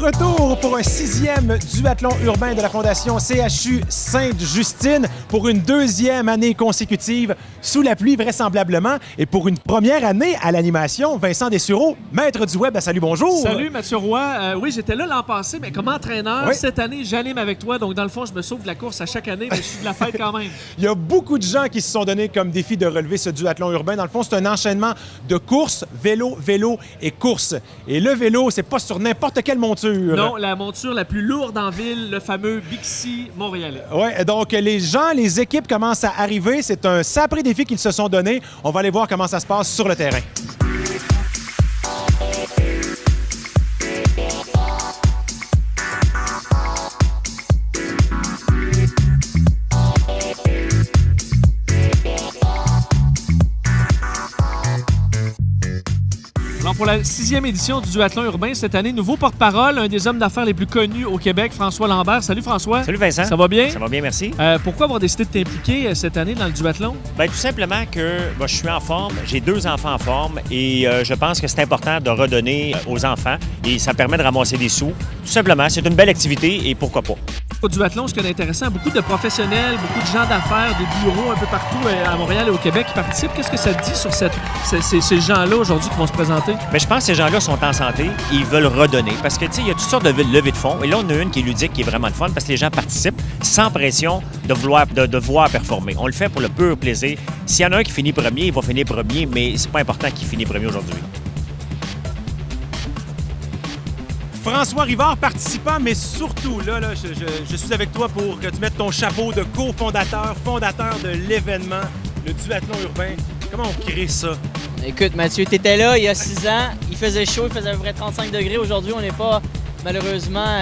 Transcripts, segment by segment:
retour pour un 6e duathlon urbain de la Fondation CHU Sainte-Justine pour une 2e année consécutive sous la pluie vraisemblablement et pour une première année à l'animation. Vincent Dessureau, maître du web, salut, bonjour. Salut Mathieu Roy. Oui, j'étais là l'an passé, mais comme entraîneur, oui. Cette année, j'anime avec toi. Donc, dans le fond, je me sauve de la course à chaque année, mais je suis de la fête quand même. Il y a beaucoup de gens qui se sont donnés comme défi de relever ce duathlon urbain. Dans le fond, c'est un enchaînement de course, vélo, vélo et course. Et le vélo, c'est pas sur n'importe quelle monture. Non, la monture la plus lourde en ville, le fameux Bixi montréalais. Oui, donc les gens, les équipes commencent à arriver. C'est un sacré défi qu'ils se sont donné. On va aller voir comment ça se passe sur le terrain. Alors, pour la 6e édition du duathlon urbain, cette année, nouveau porte-parole, un des hommes d'affaires les plus connus au Québec, François Lambert. Salut François. Salut Vincent. Ça va bien? Ça va bien, merci. Pourquoi avoir décidé de t'impliquer cette année dans le duathlon? Bien, tout simplement que je suis en forme, j'ai 2 enfants en forme et je pense que c'est important de redonner aux enfants et ça permet de ramasser des sous. Tout simplement, c'est une belle activité et pourquoi pas. Au duathlon, ce qui est intéressant, beaucoup de professionnels, beaucoup de gens d'affaires, des bureaux un peu partout à Montréal et au Québec qui participent. Qu'est-ce que ça te dit sur ces gens-là aujourd'hui qui vont se présenter? Bien, je pense que ces gens-là sont en santé et ils veulent redonner parce que, tu sais, il y a toutes sortes de levées de fonds et là, on a une qui est ludique, qui est vraiment le fun parce que les gens participent sans pression de vouloir performer. On le fait pour le pur plaisir. S'il y en a un qui finit premier, il va finir premier, mais c'est pas important qu'il finisse premier aujourd'hui. François Rivard, participant, mais surtout, là je suis avec toi pour que tu mettes ton chapeau de cofondateur, fondateur de l'événement, le duathlon urbain. Comment on crée ça? Écoute, Mathieu, tu étais là il y a 6 ans. Il faisait chaud, il faisait à peu près 35 degrés. Aujourd'hui, on n'est pas, malheureusement,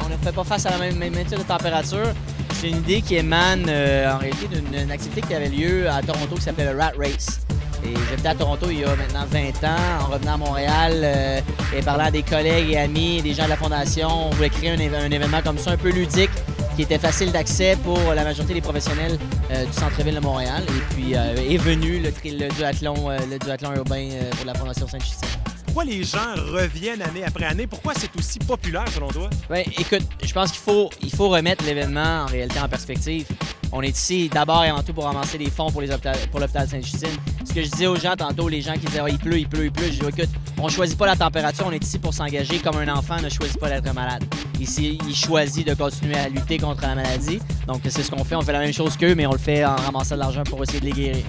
on ne fait pas face à la même type de température. C'est une idée qui émane en réalité d'une activité qui avait lieu à Toronto qui s'appelle le Rat Race. Et j'étais à Toronto il y a maintenant 20 ans, en revenant à Montréal et parlant à des collègues et amis, des gens de la Fondation. On voulait créer un événement comme ça, un peu ludique, qui était facile d'accès pour la majorité des professionnels du centre-ville de Montréal. Et puis est venu le duathlon urbain pour la Fondation Sainte-Justine. Pourquoi les gens reviennent année après année? Pourquoi c'est aussi populaire selon toi? Bien, écoute, je pense qu'il faut remettre l'événement en réalité en perspective. On est ici d'abord et avant tout pour ramasser des fonds pour l'hôpital Sainte-Justine. Ce que je disais aux gens tantôt, les gens qui disaient « il pleut », je dis « écoute, on choisit pas la température, on est ici pour s'engager comme un enfant ne choisit pas d'être malade. Ici, il choisit de continuer à lutter contre la maladie. Donc c'est ce qu'on fait, on fait la même chose qu'eux, mais on le fait en ramassant de l'argent pour essayer de les guérir. »